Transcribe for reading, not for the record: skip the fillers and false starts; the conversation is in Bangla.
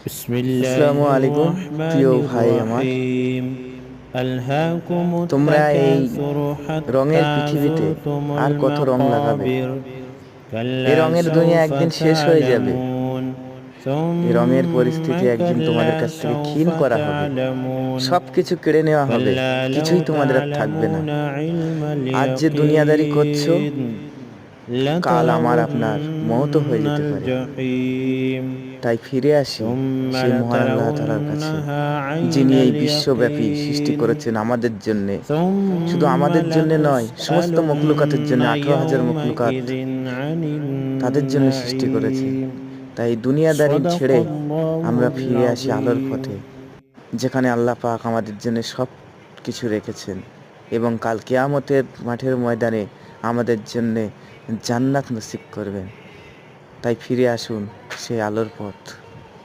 আসসালামু আলাইকুম প্রিয় ভাই আমার। তোমরা এই রঙের পৃথিবীতে আর কত রং লাগাবে? এই রঙের দুনিয়া একদিন শেষ হয়ে যাবে। এই রঙের পরিস্থিতি একদিন তোমাদের কাছ থেকে ক্ষীণ করা হবে, সবকিছু কেড়ে নেওয়া হবে, কিছুই তোমাদের আর থাকবে না। আজ যে দুনিয়াদারি করছো, কাল আমার আপনার মওত হয়ে যেতে পারে। তাই ফিরে আসি সেই মহান আল্লাহ তাআলার কাছে, যিনি এই বিশ্বব্যাপী সৃষ্টি করেছেন আমাদের জন্যে। শুধু আমাদের জন্য নয়, সমস্ত মখলুকাতের জন্য, 18,000 মখলুকাত তাদের জন্য সৃষ্টি করেছেন। তাই দুনিয়াদারি ছেড়ে আমরা ফিরে আসি আলোর পথে, যেখানে আল্লাহ পাক আমাদের জন্য সব কিছু রেখেছেন এবং কাল কিয়ামতের মাঠের ময়দানে আমাদের জন্যে জান্নাত নসিব করবেন। তাই ফিরে আসুন সেই আলোর পথ।